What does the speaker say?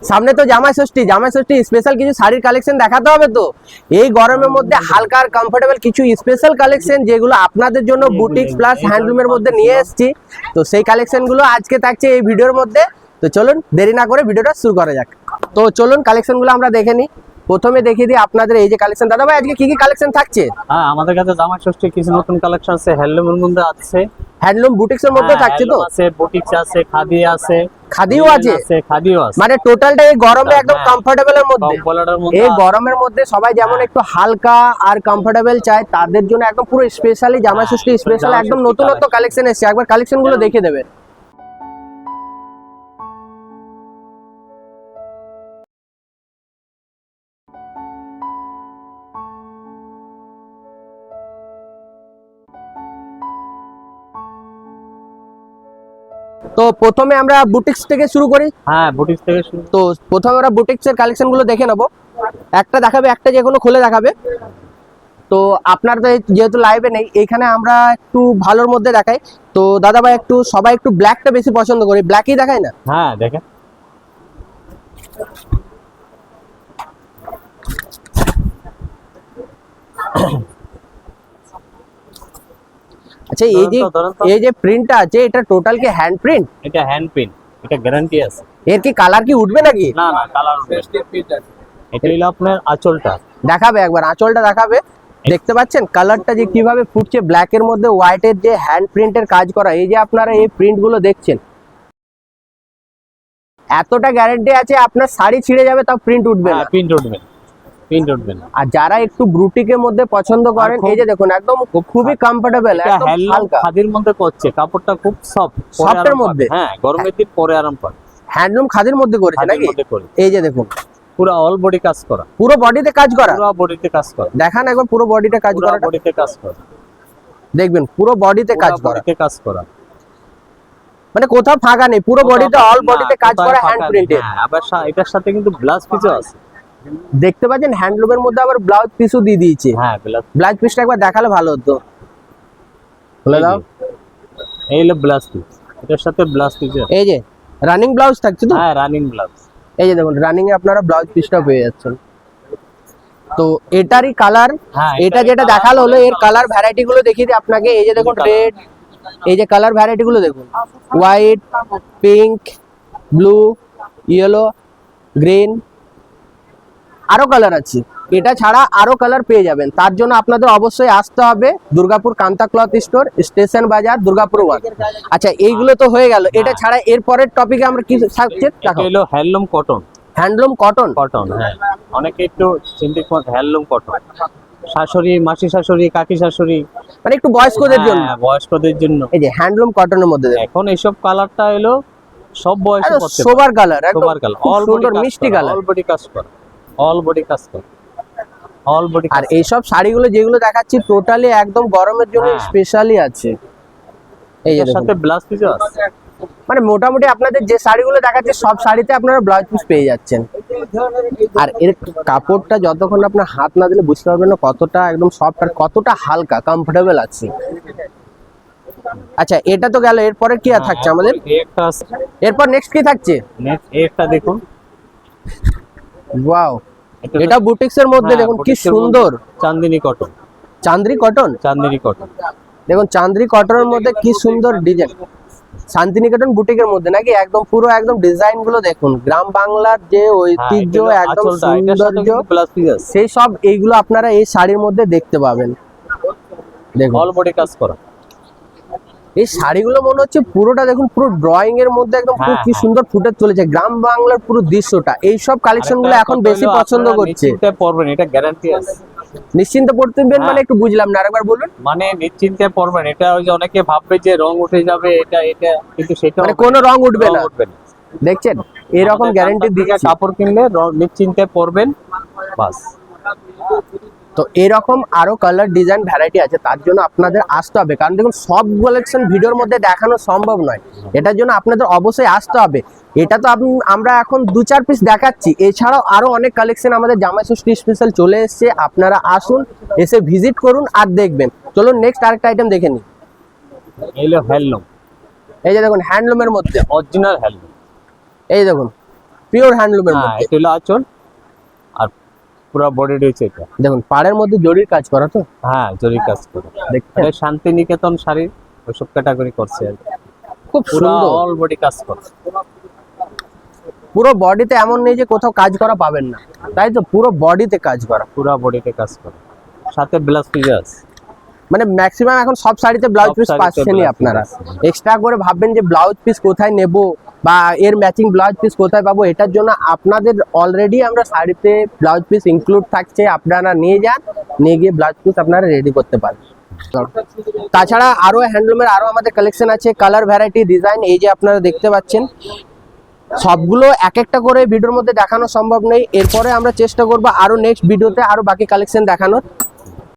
সামনে তো জামাই ষষ্ঠী স্পেশাল কিছু শাড়ির কালেকশন দেখাতে হবে। তো এই গরমের মধ্যে হালকা আর কমফোর্টেবল কিছু স্পেশাল কালেকশন যেগুলো আপনাদের জন্য বুটিক্স প্লাস হ্যান্ডলুমের মধ্যে নিয়ে এসেছি। তো সেই কালেকশন গুলো আজকে থাকছে এই ভিডিওর মধ্যে। তো চলুন দেরি না করে ভিডিওটা শুরু করা যাক। তো চলুন কালেকশন গুলো আমরা দেখে নিই। প্রথমে দেখিয়ে দিই আপনাদের এই যে কালেকশন। দাদা ভাই আজকে কি কি কালেকশন থাকছে? হ্যাঁ, আমাদের কাছে জামাই ষষ্ঠী কিছু নতুন কালেকশন আছে, হ্যান্ডলুমের মধ্যে আছে, হ্যান্ডলুম বুটিক্স এর মধ্যে থাকছে। তো আছে, বুটিক্স আছে, খাদি আছে, খাদিও আছে, খাদিও আছে, মানে টোটালটা এই গরমে একদম কমফোর্টেবল এর মধ্যে। এই গরমের মধ্যে সবাই যেমন একটু হালকা আর কমফোর্টেবল চায় তাদের জন্য একদম পুরো স্পেশালি জামাই ষষ্ঠী স্পেশাল একদম নতুনত্ব কালেকশন এসেছে। একবার কালেকশন গুলো দেখে দেবেন। তো প্রথমে আমরা বুটিক্স থেকে শুরু করি। হ্যাঁ, বুটিক্স থেকে শুরু। তো প্রথমে আমরা বুটিক্স এর কালেকশন গুলো দেখে নেব। একটা দেখাবে, একটা যে কোনো খুলে দেখাবে। তো আপনার তো যেহেতু লাইভে নেই, এখানে আমরা একটু ভালোর মধ্যে দেখাই। তো দাদা ভাই একটু সবাই একটু ব্ল্যাকটা বেশি পছন্দ করি, ব্ল্যাকই দেখাই না? হ্যাঁ দেখেন, আচ্ছা এই যে প্রিন্টটা আছে এটা টোটাল কি হ্যান্ড প্রিন্ট? এটা হ্যান্ড প্রিন্ট, এটা গ্যারান্টি আছে। এর কি কালার কি উঠবে নাকি? না না, কালার উঠবে। এটা হলো আপনার আঁচলটা। দেখাবে একবার আঁচলটা দেখাবে। দেখতে পাচ্ছেন কালারটা যে কিভাবে ফুটছে, ব্ল্যাক এর মধ্যে হোয়াইট এর যে হ্যান্ড প্রিন্টের কাজ করা। এই যে আপনারা এই প্রিন্ট গুলো দেখছেন, এতটা গ্যারান্টি আছে আপনার শাড়ি ছিঁড়ে যাবে তাও প্রিন্ট উঠবে না। প্রিন্ট উঠবে না, প্রিন্ট উঠবে না। আর যারা একটু ব্রুটিকের মধ্যে পছন্দ করেন, এই যে দেখুন একদম খুবই কমফোর্টেবল, একদম হালকা খাদির মধ্যে করছে, কাপড়টা খুব সফট এর মধ্যে। হ্যাঁ, গরমের দিন পরে আরাম পাবে। হ্যান্ডলুম খাদির মধ্যে করেছে নাকি? এই যে দেখুন পুরো অল বডি কাজ করা, পুরো বডিতে কাজ করা, পুরো বডিতে কাজ করা। দেখান একবার পুরো বডিতে কাজ করা, বডিতে কাজ করা দেখবেন পুরো বডিতে কাজ করা, বডিতে কাজ করা, মানে কোথাও ফাঁকা নেই, পুরো বডিতে অল বডিতে কাজ করা হ্যান্ড প্রিন্টেড। আবার এটার সাথে কিন্তু ব্লাউজ পিসও আছে। দেখতে পাচ্ছেন হ্যান্ডলুমের মধ্যে আবার ব্লাউজ পিসও দিয়ে দিয়েছে। হ্যাঁ, ব্লাউজ পিসটা একবার দেখালে ভালো হতো। বলে দাও, এই হলো ব্লাউজ পিস, এটার সাথে ব্লাউজ পিস। এই যে রানিং ব্লাউজ থাকছে তো? হ্যাঁ, রানিং ব্লাউজ। এই যে দেখুন রানিং এ আপনারা ব্লাউজ পিসটা পেয়ে যাচ্ছেন। তো এটারই কালার, এটা যেটা দেখালো হলো এর কালার ভ্যারাইটি গুলো দেখিয়ে দিই আপনাকে। এই যে দেখুন রেড, এই যে কালার ভ্যারাইটি গুলো দেখুন, white, pink, blue, yellow, green, আরো কালার আছে। এটা ছাড়া আরো কালার পেয়ে যাবেন। তার জন্য আপনাদের অবশ্যই আসতে হবে Durgapur Kanta cloth store, station বাজার, দুর্গাপুর 1। আচ্ছা এইগুলো তো হয়ে গেল। এটা ছাড়া এর পরের টপিকে আমরা কি থাকছে? এটা হলো handloom cotton. Handloom cotton, cotton হ্যাঁ, অনেকে একটু চিন্তিত হ্যান্ডলুম কটন, শাশুড়ি, মাসি শাশুড়ি, কাকি শাশুড়ি, মানে একটু বয়স্কদের জন্য। বয়স্কদের জন্য এই যে হ্যান্ডলুম কটনের মধ্যে এখন এইসব কালারটা হলো সব বয়সে করতে পারে। Sober colour, sober colour, all সুন্দর মিষ্টি কালার, অল বডি কাজ করা, অল বডি কাজ করা, অল বডি। আর এইসব শাড়িগুলো যেগুলো দেখাচ্ছি টোটালি একদম গরমের জন্য স্পেশালি আছে। এই যে সাথে ব্লাউজ পিসও আছে। মানে মোটামুটি আপনাদের যে শাড়িগুলো দেখাচ্ছে সব শাড়িতে আপনারা ব্লাউজ পিস পেয়ে যাচ্ছেন। আর এর কাপড়টা যতক্ষণ আপনার হাত না দিলে বুঝতে পারবেন না কতটা একদম সফট আর কতটা হালকা কমফোর্টেবল আছে। আচ্ছা এটা তো গেল, এরপরে কি থাকছে আমাদের? এরপর নেক্সট কি থাকছে? নেক্সট একটা দেখুন, ওয়াও, এটা বুটিক্স এর মধ্যে দেখুন কি সুন্দর চাঁদনি কটন। চাঁদনি কটন, চাঁদনি কটন দেখুন চাঁদনি কটনের মধ্যে কি সুন্দর ডিজাইন। শান্তিনিকেতন বুটিকের মধ্যে নাকি? একদম পুরো একদম ডিজাইন গুলো দেখুন, গ্রাম বাংলার যে ঐতিহ্য একদম সৌন্দর্য সেই সব এইগুলো আপনারা এই শাড়ির মধ্যে দেখতে পাবেন। দেখুন অল বডি কাজ করা এই শাড়িগুলো মনে হচ্ছে পুরোটা দেখুন পুরো ড্রয়িং এর মধ্যে একদম পুরো কি সুন্দর ফুটে চলেছে গ্রাম বাংলার পুরো দৃশ্যটা। এই সব কালেকশন গুলো এখন বেশি পছন্দ করছে। পরবেন, এটা গ্যারান্টি আছে। নিশ্চিন্তে পড়তেন মানে একটু বুঝলাম না, আরেকবার বলুন। মানে নিশ্চিন্তে পরবেন, এটা ওই যে অনেকে ভাববে যে রং উঠে যাবে, এটা এটা কিন্তু সেটা মানে কোনো রং উঠবে না। দেখছেন এরকম গ্যারান্টি দিয়ে কাপড় কিনলে নিশ্চিন্তে পরবেন বাস। তো এরকম আরো কালার ডিজাইন ভ্যারাইটি আছে, তার জন্য আপনাদের আসতে হবে। কারণ দেখুন সব কালেকশন ভিডিওর মধ্যে দেখানো সম্ভব নয়, এটার জন্য আপনাদের অবশ্যই আসতে হবে। এটা তো আমরা এখন 2-4 পিস দেখাচ্ছি, এছাড়াও আরো অনেক কালেকশন আমাদের জামাই ষষ্ঠী স্পেশাল চলে এসেছে। আপনারা আসুন, এসে ভিজিট করুন আর দেখবেন। চলুন নেক্সট আরেকটা আইটেম দেখে নিই। এই হলো হ্যান্ডলুম। এই যে দেখুন হ্যান্ডলুমের মধ্যে অরিজিনাল হ্যান্ডলুম। এই দেখুন পিওর হ্যান্ডলুমের হ্যাঁ, মধ্যে। এটা হলো আঁচল আর পুরো বডি রয়েছে এটা। দেখুন পাড়ের মধ্যে জরির কাজ করা তো, হ্যাঁ, জরি কাজ করে। দেখতে এটা শান্তিনিকেতন শাড়ির ওইসব ক্যাটাগরি করছে আর কি। খুব পুরো সুন্দর। অল বডি কাজ করছে। পুরো বডিতে এমন নেই যে কোথাও কাজ করা পাবেন না, তাই তো? পুরো বডিতে কাজ করা, পুরো বডিতে কাজ করে, সাথে ব্লাউজ পিস আছে। মানে ম্যাক্সিমাম এখন সব শাড়িতে ব্লাউজ সব পিস শাড়িতে পাচ্ছেনই blouse আপনারা। piece আছে। এক্সট্রা করে ভাববেন যে ব্লাউজ পিস কোথায় নেব বা এর ম্যাচিং ব্লাউজ পিস কোথায় পাবো, এটার জন্য আপনাদের অলরেডি আমরা শাড়িতে ব্লাউজ পিস ইনক্লুড থাকছে, আপনারা নিয়ে যান, নিয়ে গিয়ে ব্লাউজ পিস আপনারা রেডি করতে পারেন। তাছাড়া আরো হ্যান্ডলুমের আরো আমাদের কালেকশন আছে, কালার ভ্যারাইটি ডিজাইন এই যে আপনারা দেখতে পাচ্ছেন। সবগুলো এক একটা করে ভিডিওর মধ্যে দেখানো সম্ভব নেই, এরপরে আমরা চেষ্টা করব আরো নেক্সট ভিডিওতে আরো বাকি কালেকশন দেখানোর।